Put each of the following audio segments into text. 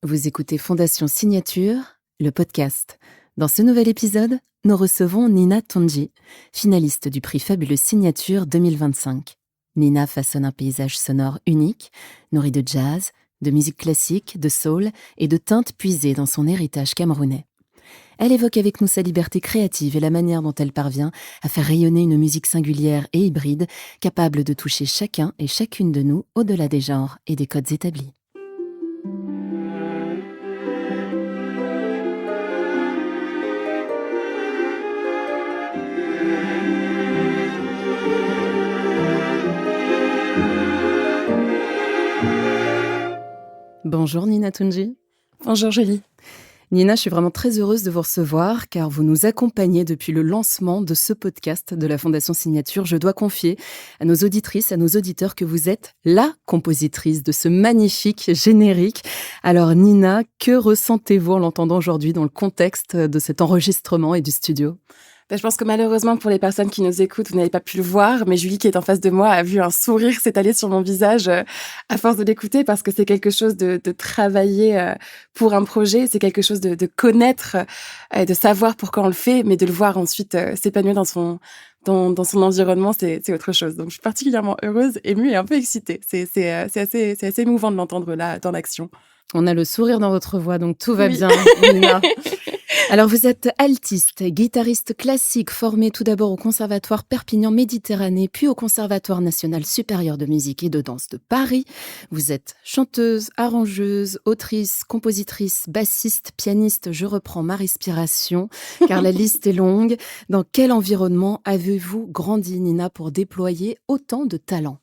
Vous écoutez Fondation Signature, le podcast. Dans ce nouvel épisode, nous recevons Nina Tondji, finaliste du prix Fabuleux Signature 2025. Nina façonne un paysage sonore unique, nourri de jazz, de musique classique, de soul et de teintes puisées dans son héritage camerounais. Elle évoque avec nous sa liberté créative et la manière dont elle parvient à faire rayonner une musique singulière et hybride, capable de toucher chacun et chacune de nous au-delà des genres et des codes établis. Bonjour Nina Tondji. Bonjour Julie. Nina, je suis vraiment très heureuse de vous recevoir car vous nous accompagnez depuis le lancement de ce podcast de la Fondation Signature. Je dois confier à nos auditrices, à nos auditeurs que vous êtes la compositrice de ce magnifique générique. Alors Nina, que ressentez-vous en l'entendant aujourd'hui dans le contexte de cet enregistrement et du studio ? Je pense que malheureusement pour les personnes qui nous écoutent, vous n'avez pas pu le voir, mais Julie qui est en face de moi a vu un sourire s'étaler sur mon visage à force de l'écouter parce que c'est quelque chose de travailler pour un projet, c'est quelque chose de connaître, de savoir pourquoi on le fait, mais de le voir ensuite s'épanouir dans son environnement, c'est autre chose. Donc je suis particulièrement heureuse, émue et un peu excitée. C'est assez émouvant de l'entendre là dans l'action. On a le sourire dans votre voix, donc tout va bien, Nina. Alors, vous êtes altiste, guitariste classique, formé tout d'abord au Conservatoire Perpignan Méditerranée, puis au Conservatoire national supérieur de musique et de danse de Paris. Vous êtes chanteuse, arrangeuse, autrice, compositrice, bassiste, pianiste. Je reprends ma respiration, car la liste est longue. Dans quel environnement avez-vous grandi, Nina, pour déployer autant de talents ?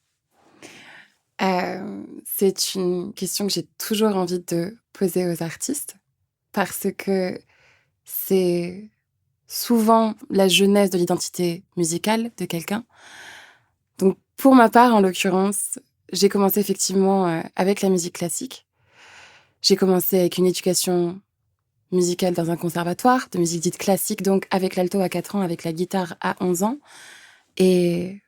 C'est une question que j'ai toujours envie de poser aux artistes, parce que c'est souvent la genèse de l'identité musicale de quelqu'un. Donc, pour ma part, en l'occurrence, j'ai commencé effectivement avec la musique classique. J'ai commencé avec une éducation musicale dans un conservatoire, de musique dite classique, donc avec l'alto à 4 ans, avec la guitare à 11 ans. Et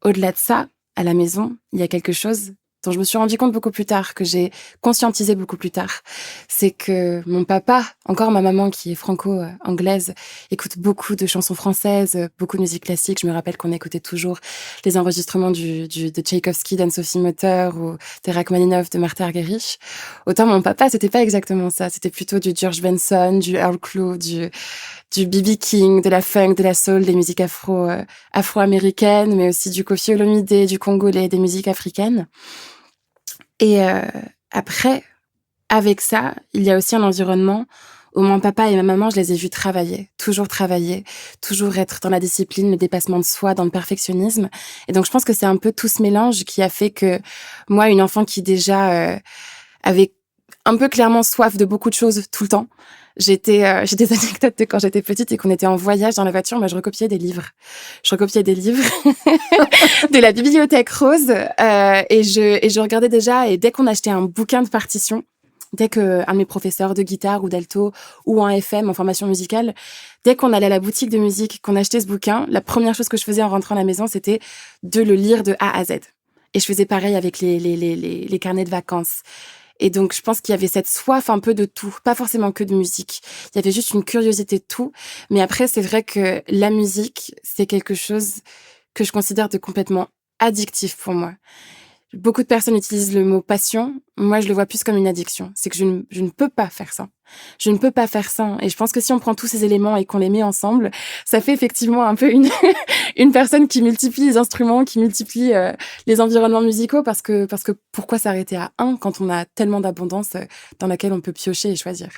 au-delà de ça, à la maison, il y a quelque chose dont je me suis rendu compte beaucoup plus tard, que j'ai conscientisé beaucoup plus tard. C'est que mon papa, encore ma maman qui est franco-anglaise, écoute beaucoup de chansons françaises, beaucoup de musique classique. Je me rappelle qu'on écoutait toujours les enregistrements de Tchaïkovski, d'Anne-Sophie Mutter ou des Rachmaninoff, de Martha Argerich. Autant mon papa, c'était pas exactement ça. C'était plutôt du George Benson, du Earl Klugh, du B.B. King, de la funk, de la soul, des musiques afro-américaines, mais aussi du Koffi Olomide, du congolais, des musiques africaines. Et après, avec ça, il y a aussi un environnement où mon papa et ma maman, je les ai vus travailler, toujours être dans la discipline, le dépassement de soi, dans le perfectionnisme. Et donc, je pense que c'est un peu tout ce mélange qui a fait que moi, une enfant qui déjà avait un peu clairement soif de beaucoup de choses tout le temps, j'ai des anecdotes de quand j'étais petite et qu'on était en voyage dans la voiture. Moi, je recopiais des livres de la Bibliothèque Rose et je regardais déjà. Et dès qu'on achetait un bouquin de partition, dès que un de mes professeurs de guitare ou d'alto ou en FM, en formation musicale, dès qu'on allait à la boutique de musique, qu'on achetait ce bouquin, la première chose que je faisais en rentrant à la maison, c'était de le lire de A à Z. Et je faisais pareil avec les carnets de vacances. Et donc, je pense qu'il y avait cette soif un peu de tout, pas forcément que de musique. Il y avait juste une curiosité de tout. Mais après, c'est vrai que la musique, c'est quelque chose que je considère de complètement addictif pour moi. Beaucoup de personnes utilisent le mot passion. Moi, je le vois plus comme une addiction. C'est que je ne peux pas faire ça. Je ne peux pas faire ça. Et je pense que si on prend tous ces éléments et qu'on les met ensemble, ça fait effectivement un peu une personne qui multiplie les instruments, qui multiplie les environnements musicaux, parce que pourquoi s'arrêter à un quand on a tellement d'abondance dans laquelle on peut piocher et choisir?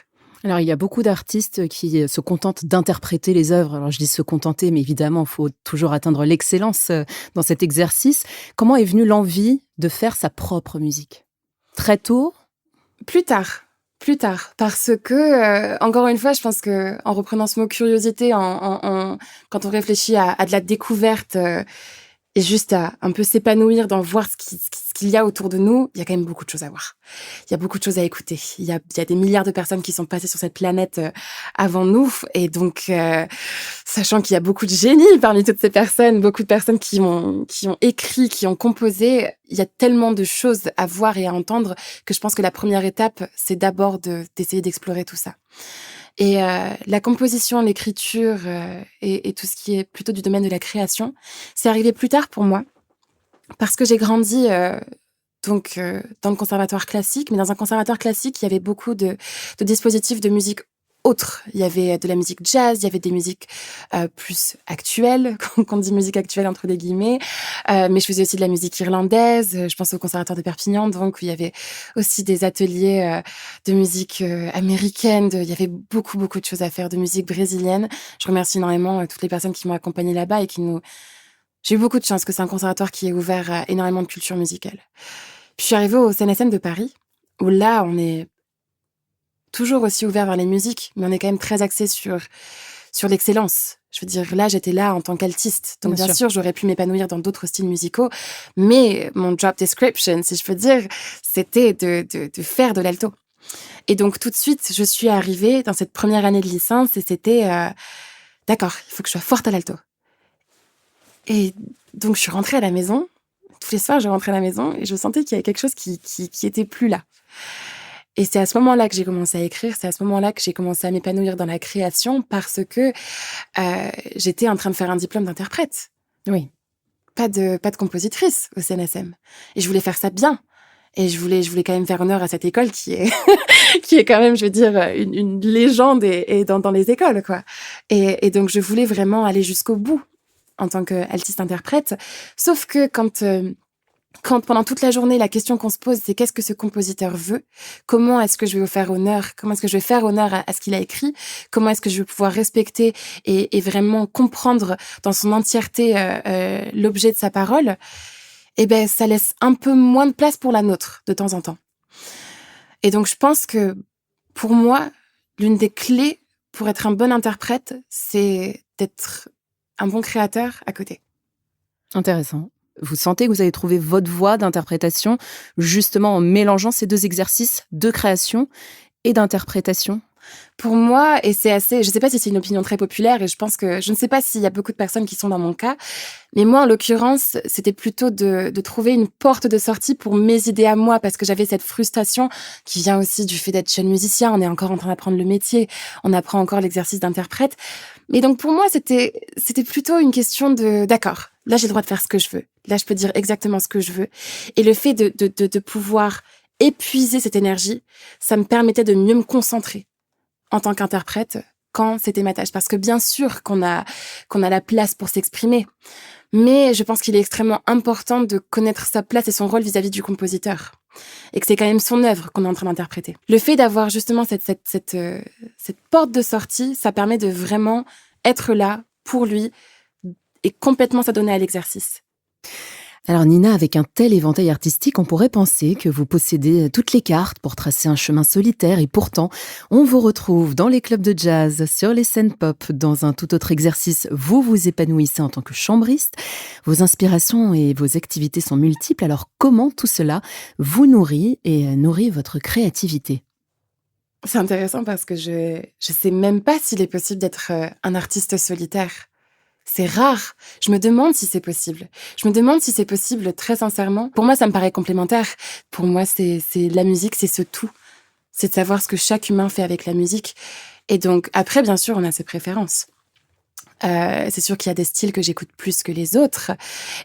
Alors, il y a beaucoup d'artistes qui se contentent d'interpréter les œuvres. Alors, je dis se contenter, mais évidemment, il faut toujours atteindre l'excellence dans cet exercice. Comment est venue l'envie de faire sa propre musique ? Très tôt ? Plus tard, parce que, encore une fois, je pense que en reprenant ce mot curiosité, quand on réfléchit à de la découverte, et juste à un peu s'épanouir dans voir ce qu'il y a autour de nous, il y a quand même beaucoup de choses à voir. Il y a beaucoup de choses à écouter. Il y a des milliards de personnes qui sont passées sur cette planète avant nous. Et donc, sachant qu'il y a beaucoup de génies parmi toutes ces personnes, beaucoup de personnes qui ont écrit, qui ont composé, il y a tellement de choses à voir et à entendre que je pense que la première étape, c'est d'abord d'essayer d'explorer tout ça. Et la composition, l'écriture et tout ce qui est plutôt du domaine de la création, c'est arrivé plus tard pour moi parce que j'ai grandi dans le conservatoire classique, mais dans un conservatoire classique, il y avait beaucoup de dispositifs de musique autres. Il y avait de la musique jazz, il y avait des musiques plus actuelles, qu'on dit musique actuelle entre des guillemets, mais je faisais aussi de la musique irlandaise, je pense au conservatoire de Perpignan, donc il y avait aussi des ateliers de musique américaine, il y avait beaucoup de choses à faire, de musique brésilienne. Je remercie énormément toutes les personnes qui m'ont accompagnée là-bas et j'ai eu beaucoup de chance que c'est un conservatoire qui est ouvert à énormément de culture musicale. Puis je suis arrivée au CNSM de Paris, où là, on est toujours aussi ouvert vers les musiques, mais on est quand même très axé sur l'excellence. Je veux dire, là, j'étais là en tant qu'altiste. Donc, bien sûr, j'aurais pu m'épanouir dans d'autres styles musicaux, mais mon job description, si je peux dire, c'était de faire de l'alto. Et donc, tout de suite, je suis arrivée dans cette première année de licence et c'était, d'accord, il faut que je sois forte à l'alto. Et donc, je suis rentrée à la maison. Tous les soirs, je rentrais à la maison et je sentais qu'il y avait quelque chose qui était plus là. Et c'est à ce moment-là que j'ai commencé à écrire, c'est à ce moment-là que j'ai commencé à m'épanouir dans la création parce que j'étais en train de faire un diplôme d'interprète. Oui. Pas de compositrice au CNSM. Et je voulais faire ça bien. Et je voulais quand même faire honneur à cette école qui est qui est quand même, je veux dire, une légende et dans les écoles, quoi. Et donc, je voulais vraiment aller jusqu'au bout en tant qu'altiste-interprète. Sauf que quand pendant toute la journée, la question qu'on se pose, c'est qu'est-ce que ce compositeur veut? Comment est-ce que je vais vous faire honneur? Comment est-ce que je vais faire honneur à ce qu'il a écrit? Comment est-ce que je vais pouvoir respecter et vraiment comprendre dans son entièreté l'objet de sa parole? Eh ben, ça laisse un peu moins de place pour la nôtre de temps en temps. Et donc, je pense que pour moi, l'une des clés pour être un bon interprète, c'est d'être un bon créateur à côté. Intéressant. Vous sentez que vous avez trouvé votre voie d'interprétation justement en mélangeant ces deux exercices de création et d'interprétation? Pour moi, et c'est assez, je sais pas si c'est une opinion très populaire et je ne sais pas s'il y a beaucoup de personnes qui sont dans mon cas, mais moi, en l'occurrence, c'était plutôt de trouver une porte de sortie pour mes idées à moi parce que j'avais cette frustration qui vient aussi du fait d'être jeune musicien. On est encore en train d'apprendre le métier. On apprend encore l'exercice d'interprète. Mais donc, pour moi, c'était plutôt une question d'accord, là, j'ai le droit de faire ce que je veux. Là, je peux dire exactement ce que je veux. Et le fait de pouvoir épuiser cette énergie, ça me permettait de mieux me concentrer en tant qu'interprète quand c'était ma tâche. Parce que bien sûr qu'on a la place pour s'exprimer, mais je pense qu'il est extrêmement important de connaître sa place et son rôle vis-à-vis du compositeur. Et que c'est quand même son œuvre qu'on est en train d'interpréter. Le fait d'avoir justement cette porte de sortie, ça permet de vraiment être là pour lui et complètement s'adonner à l'exercice. Alors Nina, avec un tel éventail artistique, on pourrait penser que vous possédez toutes les cartes pour tracer un chemin solitaire et pourtant, on vous retrouve dans les clubs de jazz, sur les scènes pop, dans un tout autre exercice. Vous vous épanouissez en tant que chambriste. Vos inspirations et vos activités sont multiples. Alors comment tout cela vous nourrit et nourrit votre créativité ? C'est intéressant parce que je sais même pas s'il est possible d'être un artiste solitaire. C'est rare. Je me demande si c'est possible. Je me demande si c'est possible, très sincèrement. Pour moi, ça me paraît complémentaire. Pour moi, c'est la musique, c'est ce tout. C'est de savoir ce que chaque humain fait avec la musique. Et donc, après, bien sûr, on a ses préférences. C'est sûr qu'il y a des styles que j'écoute plus que les autres.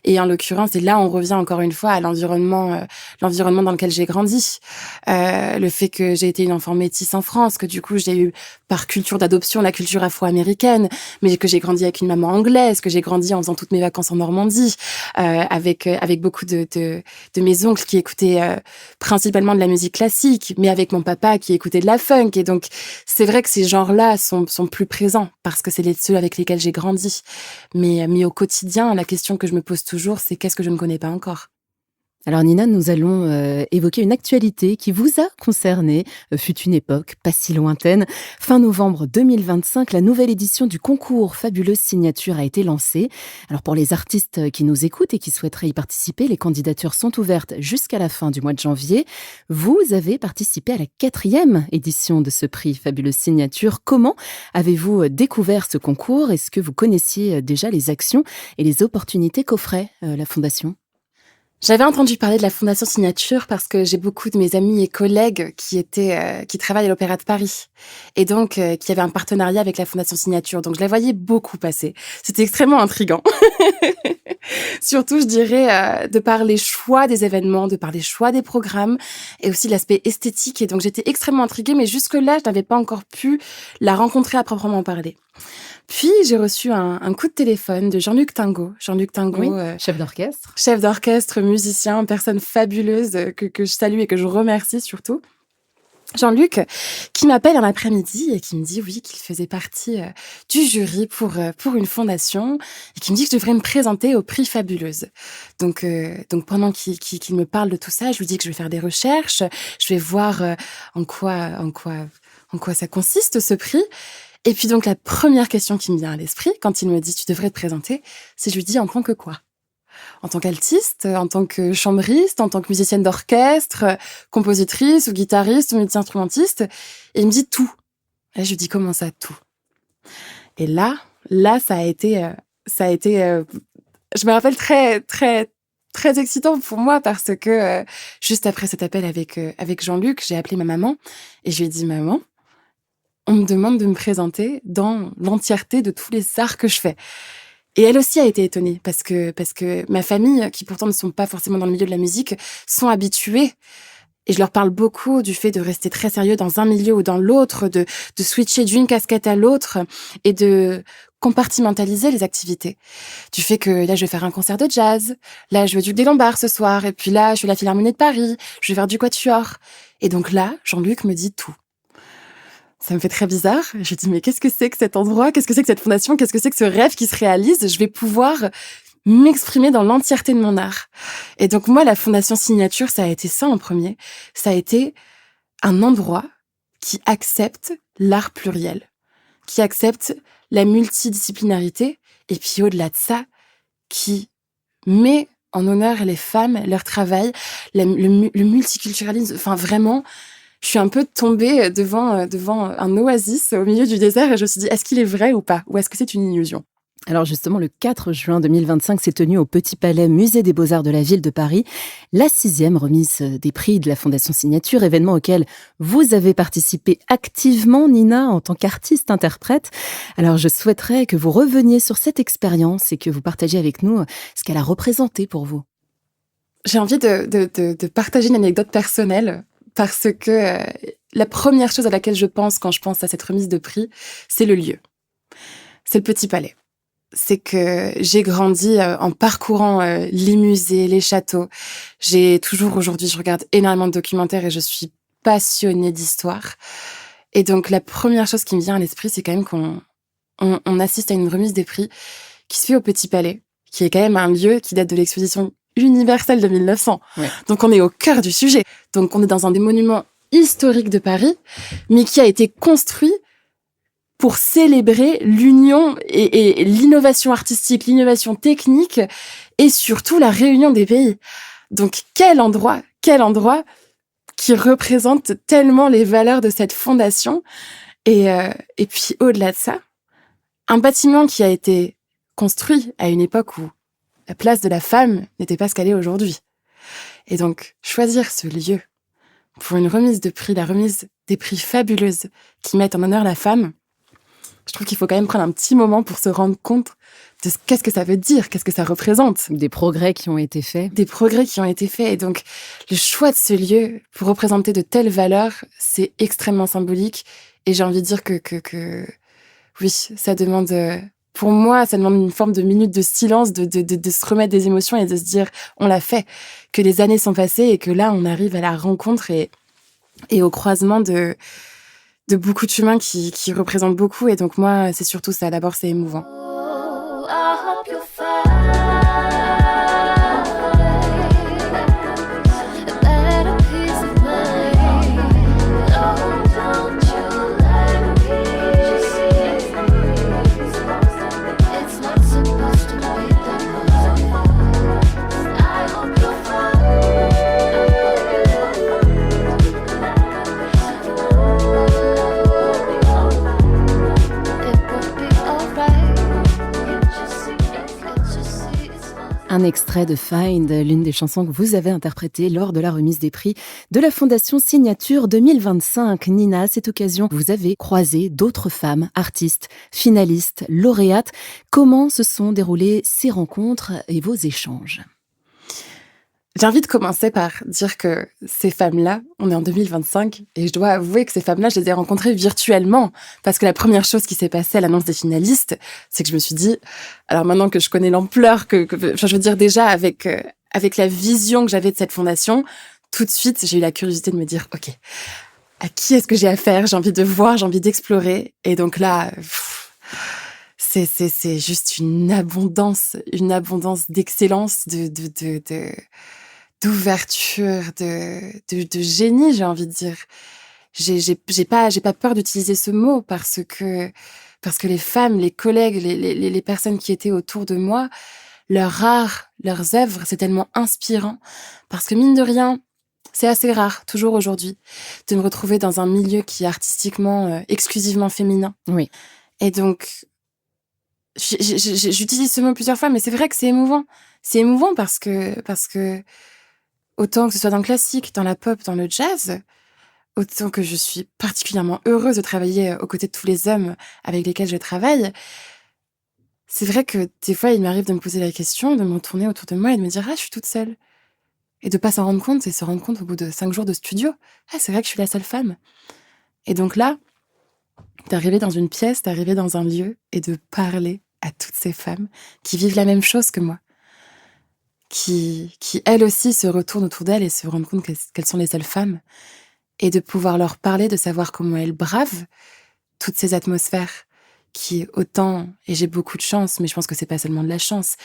Et en l'occurrence, et là, on revient encore une fois à l'environnement dans lequel j'ai grandi. Le fait que j'ai été une enfant métisse en France, que du coup, j'ai eu par culture d'adoption la culture afro-américaine, mais que j'ai grandi avec une maman anglaise, que j'ai grandi en faisant toutes mes vacances en Normandie, avec beaucoup de mes oncles qui écoutaient principalement de la musique classique, mais avec mon papa qui écoutait de la funk. Et donc, c'est vrai que ces genres-là sont plus présents parce que c'est ceux avec lesquels j'ai grandi. Mais au quotidien, la question que je me pose toujours, c'est qu'est-ce que je ne connais pas encore ? Alors Nina, nous allons évoquer une actualité qui vous a concerné, fut une époque pas si lointaine. Fin novembre 2025, la nouvelle édition du concours Fabuleuse Signature a été lancée. Alors pour les artistes qui nous écoutent et qui souhaiteraient y participer, les candidatures sont ouvertes jusqu'à la fin du mois de janvier. Vous avez participé à la 4e édition de ce prix Fabuleuse Signature. Comment avez-vous découvert ce concours? Est-ce que vous connaissiez déjà les actions et les opportunités qu'offrait la Fondation? J'avais entendu parler de la Fondation Signature parce que j'ai beaucoup de mes amis et collègues qui travaillent à l'Opéra de Paris et donc qui avaient un partenariat avec la Fondation Signature. Donc je la voyais beaucoup passer. C'était extrêmement intriguant. Surtout, je dirais, de par les choix des événements, de par les choix des programmes et aussi l'aspect esthétique. Et donc j'étais extrêmement intriguée, mais jusque-là, je n'avais pas encore pu la rencontrer à proprement parler. Puis, j'ai reçu un coup de téléphone de Jean-Luc Tingot. Jean-Luc Tingot, Oui, chef d'orchestre. Chef d'orchestre, musicien, personne fabuleuse que je salue et que je remercie surtout. Jean-Luc, qui m'appelle un après-midi et qui me dit oui, qu'il faisait partie du jury pour une fondation et qui me dit que je devrais me présenter au prix Fabuleuse. Donc pendant qu'il me parle de tout ça, je lui dis que je vais faire des recherches, je vais voir en quoi ça consiste ce prix. Et puis donc la première question qui me vient à l'esprit quand il me dit tu devrais te présenter, c'est je lui dis en tant que quoi? En tant qu'altiste, en tant que chambriste, en tant que musicienne d'orchestre, compositrice ou guitariste ou multi-instrumentiste. Et il me dit tout. Et je lui dis comment ça tout? Et là, ça a été, je me rappelle très, très, très excitant pour moi parce que juste après cet appel avec Jean-Luc, j'ai appelé ma maman et je lui ai dit maman, on me demande de me présenter dans l'entièreté de tous les arts que je fais. Et elle aussi a été étonnée parce que ma famille, qui pourtant ne sont pas forcément dans le milieu de la musique, sont habitués. Et je leur parle beaucoup du fait de rester très sérieux dans un milieu ou dans l'autre, de switcher d'une casquette à l'autre et de compartimentaliser les activités. Du fait que là, je vais faire un concert de jazz, là, je vais du Lombard ce soir, et puis là, je fais la Philharmonie de Paris, je vais faire du quatuor. Et donc là, Jean-Luc me dit tout. Ça me fait très bizarre. Je dis, mais qu'est-ce que c'est que cet endroit? Qu'est-ce que c'est que cette fondation? Qu'est-ce que c'est que ce rêve qui se réalise? Je vais pouvoir m'exprimer dans l'entièreté de mon art. Et donc, moi, la Fondation Signature, ça a été ça en premier. Ça a été un endroit qui accepte l'art pluriel, qui accepte la multidisciplinarité, et puis au-delà de ça, qui met en honneur les femmes, leur travail, le multiculturalisme, enfin vraiment... Je suis un peu tombée devant un oasis au milieu du désert et je me suis dit, est-ce qu'il est vrai ou pas? Ou est-ce que c'est une illusion? Alors justement, le 4 juin 2025 s'est tenue au Petit Palais, Musée des Beaux-Arts de la ville de Paris, la 6e remise des prix de la Fondation Signature, événement auquel vous avez participé activement, Nina, en tant qu'artiste-interprète. Alors je souhaiterais que vous reveniez sur cette expérience et que vous partagiez avec nous ce qu'elle a représenté pour vous. J'ai envie de partager une anecdote personnelle parce que la première chose à laquelle je pense quand je pense à cette remise de prix, c'est le lieu. C'est le Petit Palais. C'est que j'ai grandi en parcourant les musées, les châteaux. J'ai toujours aujourd'hui, je regarde énormément de documentaires et je suis passionnée d'histoire. Et donc la première chose qui me vient à l'esprit, c'est quand même qu'on assiste à une remise des prix qui se fait au Petit Palais, qui est quand même un lieu qui date de l'exposition universelle de 1900. Ouais. Donc on est au cœur du sujet. Donc on est dans un des monuments historiques de Paris, mais qui a été construit pour célébrer l'union et l'innovation artistique, l'innovation technique et surtout la réunion des pays. Donc quel endroit qui représente tellement les valeurs de cette fondation. Et puis au-delà de ça, un bâtiment qui a été construit à une époque où la place de la femme n'était pas ce qu'elle est aujourd'hui. Et donc, choisir ce lieu pour une remise de prix, la remise des prix fabuleuses qui mettent en honneur la femme, je trouve qu'il faut quand même prendre un petit moment pour se rendre compte de qu'est-ce que ça veut dire, qu'est-ce que ça représente. Des progrès qui ont été faits. Des progrès qui ont été faits. Et donc, le choix de ce lieu pour représenter de telles valeurs, c'est extrêmement symbolique. Et j'ai envie de dire que oui, ça demande... Pour moi, ça demande une forme de minute de silence, de se remettre des émotions et de se dire, on l'a fait, que les années sont passées et que là, on arrive à la rencontre et au croisement de beaucoup d'humains qui représentent beaucoup. Et donc moi, c'est surtout ça. D'abord, c'est émouvant. Un extrait de Find, l'une des chansons que vous avez interprétées lors de la remise des prix de la Fondation Signature 2025. Nina, à cette occasion, vous avez croisé d'autres femmes, artistes, finalistes, lauréates. Comment se sont déroulées ces rencontres et vos échanges ? J'ai envie de commencer par dire que ces femmes-là, on est en 2025, et je dois avouer que ces femmes-là, je les ai rencontrées virtuellement. Parce que la première chose qui s'est passée à l'annonce des finalistes, c'est que je me suis dit, alors maintenant que je connais l'ampleur, je veux dire déjà avec la vision que j'avais de cette fondation, tout de suite, j'ai eu la curiosité de me dire, ok, à qui est-ce que j'ai affaire ? J'ai envie de voir, j'ai envie d'explorer. Et donc là, c'est juste une abondance d'excellence, d'ouverture, de génie, j'ai envie de dire. J'ai pas peur d'utiliser ce mot parce que les femmes, les collègues, les personnes qui étaient autour de moi, leur art, leurs œuvres, c'est tellement inspirant. Parce que mine de rien, c'est assez rare, toujours aujourd'hui, de me retrouver dans un milieu qui est artistiquement exclusivement féminin. Oui. Et donc, j'utilise ce mot plusieurs fois, mais c'est vrai que c'est émouvant. C'est émouvant parce que autant que ce soit dans le classique, dans la pop, dans le jazz, autant que je suis particulièrement heureuse de travailler aux côtés de tous les hommes avec lesquels je travaille, c'est vrai que des fois, il m'arrive de me poser la question, de me retourner autour de moi et de me dire « Ah, je suis toute seule ». Et de pas s'en rendre compte, et se rendre compte au bout de 5 jours de studio « Ah, c'est vrai que je suis la seule femme ». Et donc là, d'arriver dans une pièce, d'arriver dans un lieu et de parler à toutes ces femmes qui vivent la même chose que moi, qui elles aussi se retournent autour d'elles et se rendent compte qu'elles sont les seules femmes, et de pouvoir leur parler, de savoir comment elles bravent toutes ces atmosphères qui autant, et j'ai beaucoup de chance, mais je pense que c'est pas seulement de la chance,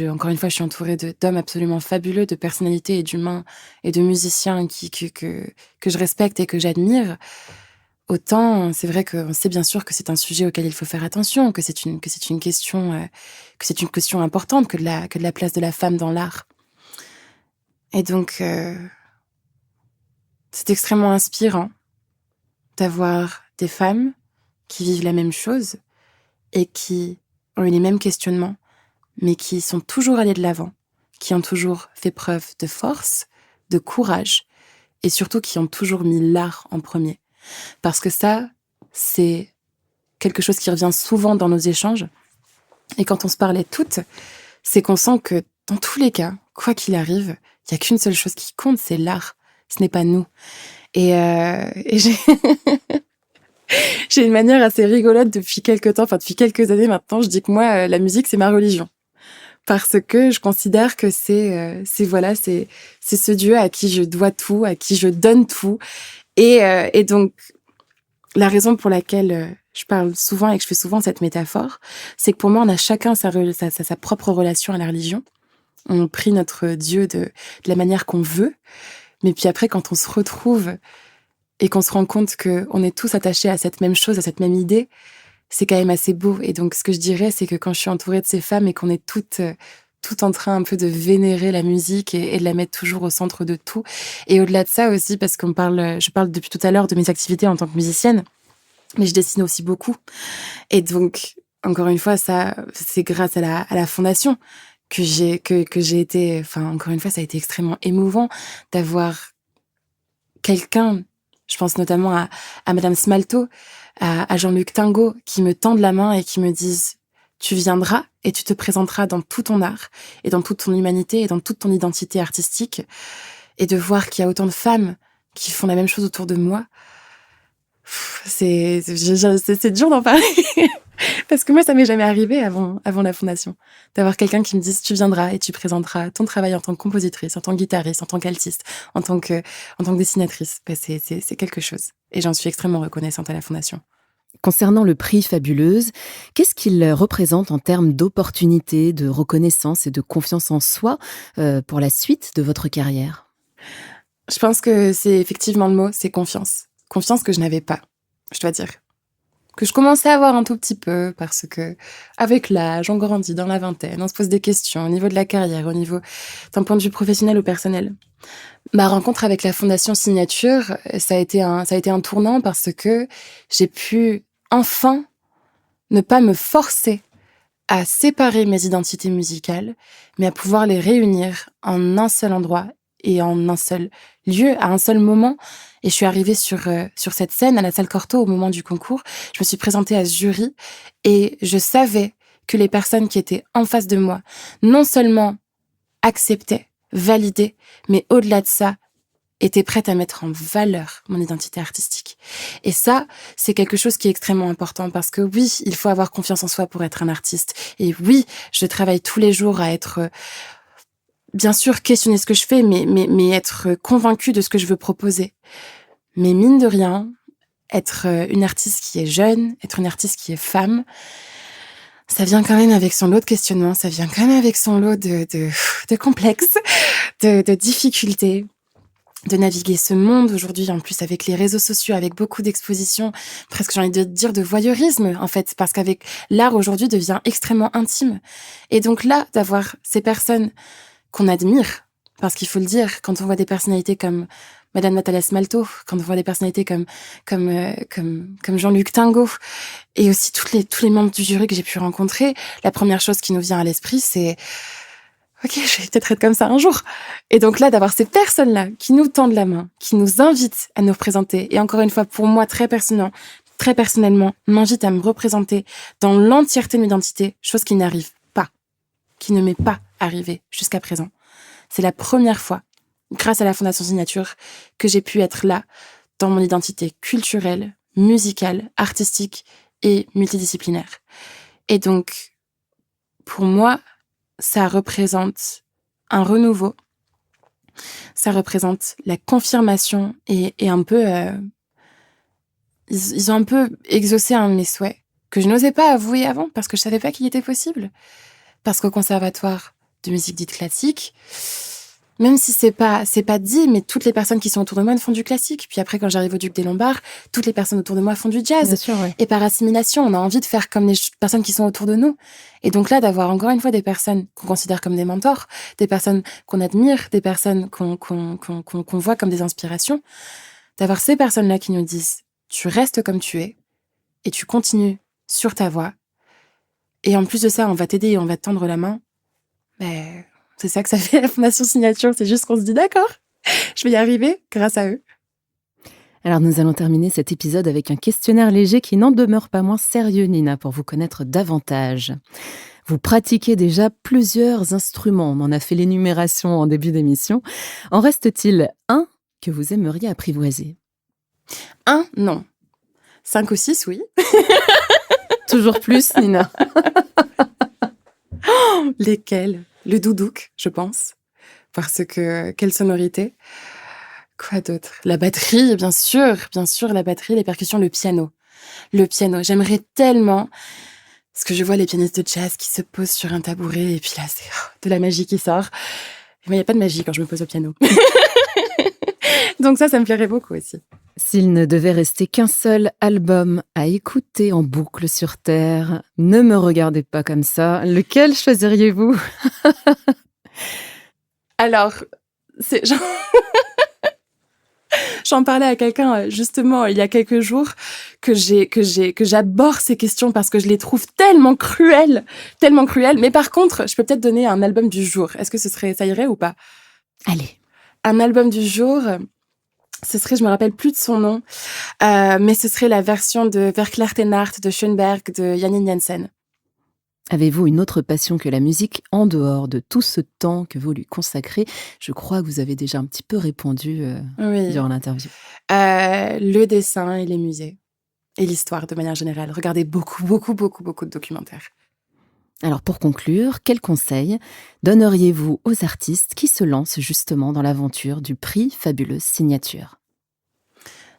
encore une fois, je suis entourée d'hommes absolument fabuleux, de personnalités et d'humains et de musiciens que je respecte et que j'admire. Autant, c'est vrai qu'on sait bien sûr que c'est un sujet auquel il faut faire attention, que c'est une question importante que de la place de la femme dans l'art. Et donc, c'est extrêmement inspirant d'avoir des femmes qui vivent la même chose et qui ont eu les mêmes questionnements, mais qui sont toujours allées de l'avant, qui ont toujours fait preuve de force, de courage, et surtout qui ont toujours mis l'art en premier. Parce que ça, c'est quelque chose qui revient souvent dans nos échanges. Et quand on se parlait toutes, c'est qu'on sent que dans tous les cas, quoi qu'il arrive, il n'y a qu'une seule chose qui compte, c'est l'art. Ce n'est pas nous. Et j'ai... j'ai une manière assez rigolote depuis depuis quelques années maintenant. Je dis que moi, la musique, c'est ma religion. Parce que je considère que c'est ce Dieu à qui je dois tout, à qui je donne tout. Et donc, la raison pour laquelle je parle souvent et que je fais souvent cette métaphore, c'est que pour moi, on a chacun sa propre relation à la religion. On prie notre Dieu de la manière qu'on veut. Mais puis après, quand on se retrouve et qu'on se rend compte qu'on est tous attachés à cette même chose, à cette même idée, c'est quand même assez beau. Et donc, ce que je dirais, c'est que quand je suis entourée de ces femmes et qu'on est toutes en train un peu de vénérer la musique et de la mettre toujours au centre de tout. Et au-delà de ça aussi, parce je parle depuis tout à l'heure de mes activités en tant que musicienne, mais je dessine aussi beaucoup. Et donc, encore une fois, ça, c'est grâce à la fondation que j'ai été, enfin, encore une fois, ça a été extrêmement émouvant d'avoir quelqu'un, je pense notamment à Madame Smalto, à Jean-Luc Tingot, qui me tendent la main et qui me disent « Tu viendras et tu te présenteras dans tout ton art et dans toute ton humanité et dans toute ton identité artistique. » Et de voir qu'il y a autant de femmes qui font la même chose autour de moi, c'est dur d'en parler. Parce que moi, ça m'est jamais arrivé avant la fondation. D'avoir quelqu'un qui me dise « Tu viendras et tu présenteras ton travail en tant que compositrice, en tant que guitariste, en tant qu'altiste, en tant que dessinatrice. » C'est quelque chose. Et j'en suis extrêmement reconnaissante à la fondation. Concernant le prix Fabuleuse, qu'est-ce qu'il représente en termes d'opportunités, de reconnaissance et de confiance en soi pour la suite de votre carrière ? Je pense que c'est effectivement le mot, c'est confiance. Confiance que je n'avais pas, je dois dire. Que je commençais à avoir un tout petit peu, parce que avec l'âge, on grandit dans la vingtaine, on se pose des questions au niveau de la carrière, au niveau d'un point de vue professionnel ou personnel. Ma rencontre avec la Fondation Signature, ça a été un tournant parce que j'ai pu enfin ne pas me forcer à séparer mes identités musicales, mais à pouvoir les réunir en un seul endroit et en un seul lieu, à un seul moment. Et je suis arrivée sur cette scène à la salle Cortot au moment du concours. Je me suis présentée à ce jury et je savais que les personnes qui étaient en face de moi, non seulement acceptaient, validaient, mais au-delà de ça, étaient prêtes à mettre en valeur mon identité artistique. Et ça, c'est quelque chose qui est extrêmement important parce que oui, il faut avoir confiance en soi pour être un artiste. Et oui, je travaille tous les jours à être, bien sûr, questionner ce que je fais, mais être convaincue de ce que je veux proposer. Mais mine de rien, être une artiste qui est jeune, être une artiste qui est femme, ça vient quand même avec son lot de questionnements, ça vient quand même avec son lot de complexes, de difficultés, de naviguer ce monde aujourd'hui, en plus avec les réseaux sociaux, avec beaucoup d'expositions, presque j'ai envie de dire de voyeurisme, en fait, parce qu'avec l'art aujourd'hui devient extrêmement intime. Et donc là, d'avoir ces personnes qu'on admire, parce qu'il faut le dire, quand on voit des personnalités comme Madame Natalia Smalto, quand on voit des personnalités comme Jean-Luc Tingot, et aussi tous les membres du jury que j'ai pu rencontrer, la première chose qui nous vient à l'esprit, c'est ok, je vais peut-être être comme ça un jour. Et donc là, d'avoir ces personnes-là qui nous tendent la main, qui nous invitent à nous représenter, et encore une fois, pour moi, très personnellement, m'invitent à me représenter dans l'entièreté de mon identité, chose qui n'arrive pas, qui ne m'est pas arrivée jusqu'à présent. C'est la première fois, grâce à la Fondation Signature, que j'ai pu être là, dans mon identité culturelle, musicale, artistique et multidisciplinaire. Et donc, pour moi, ça représente un renouveau, ça représente la confirmation et un peu... ils ont un peu exaucé un de mes souhaits que je n'osais pas avouer avant parce que je savais pas qu'il était possible. Parce qu'au conservatoire de musique dite classique, même si c'est pas dit, mais toutes les personnes qui sont autour de moi font du classique. Puis après, quand j'arrive au Duc des Lombards, toutes les personnes autour de moi font du jazz. Bien sûr, ouais. Et par assimilation, on a envie de faire comme les personnes qui sont autour de nous. Et donc là, d'avoir encore une fois des personnes qu'on considère comme des mentors, des personnes qu'on admire, des personnes qu'on voit comme des inspirations, d'avoir ces personnes-là qui nous disent « tu restes comme tu es et tu continues sur ta voie. Et en plus de ça, on va t'aider et on va te tendre la main. » Ben, c'est ça que ça fait la Fondation Signature. C'est juste qu'on se dit « d'accord, je vais y arriver grâce à eux. » Alors nous allons terminer cet épisode avec un questionnaire léger qui n'en demeure pas moins sérieux, Nina, pour vous connaître davantage. Vous pratiquez déjà plusieurs instruments, on en a fait l'énumération en début d'émission. En reste-t-il un que vous aimeriez apprivoiser ? Un, non. 5 ou 6, oui. Toujours plus, Nina. Lesquels ? Le doudouk, je pense. Parce que, quelle sonorité ? Quoi d'autre ? La batterie, bien sûr, la batterie, les percussions, le piano. Le piano, j'aimerais tellement... Parce que je vois les pianistes de jazz qui se posent sur un tabouret et puis là, c'est de la magie qui sort. Mais il n'y a pas de magie quand je me pose au piano. Donc ça me plairait beaucoup aussi. S'il ne devait rester qu'un seul album à écouter en boucle sur Terre, ne me regardez pas comme ça, lequel choisiriez-vous ? Alors, c'est genre... J'en parlais à quelqu'un justement il y a quelques jours que j'aborde ces questions parce que je les trouve tellement cruelles. Mais par contre, je peux peut-être donner un album du jour. Est-ce que ça irait ou pas ? Allez. Un album du jour, ce serait, je me rappelle plus de son nom, mais ce serait la version de Verklärte de Schönberg de Janine Jensen. Avez-vous une autre passion que la musique en dehors de tout ce temps que vous lui consacrez ? Je crois que vous avez déjà un petit peu répondu durant l'interview. Le dessin et les musées. Et l'histoire de manière générale. Regardez beaucoup de documentaires. Alors pour conclure, quels conseils donneriez-vous aux artistes qui se lancent justement dans l'aventure du prix Fabuleuse Signature ?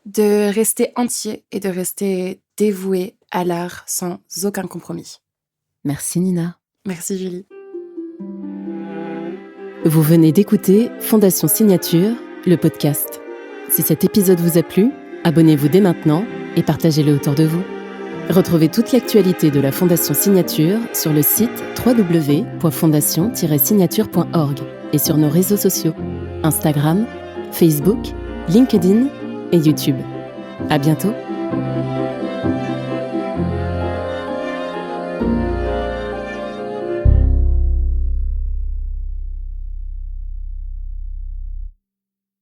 De rester entier et de rester dévoué à l'art sans aucun compromis. Merci Nina. Merci Julie. Vous venez d'écouter Fondation Signature, le podcast. Si cet épisode vous a plu, abonnez-vous dès maintenant et partagez-le autour de vous. Retrouvez toute l'actualité de la Fondation Signature sur le site www.fondation-signature.org et sur nos réseaux sociaux, Instagram, Facebook, LinkedIn et YouTube. À bientôt.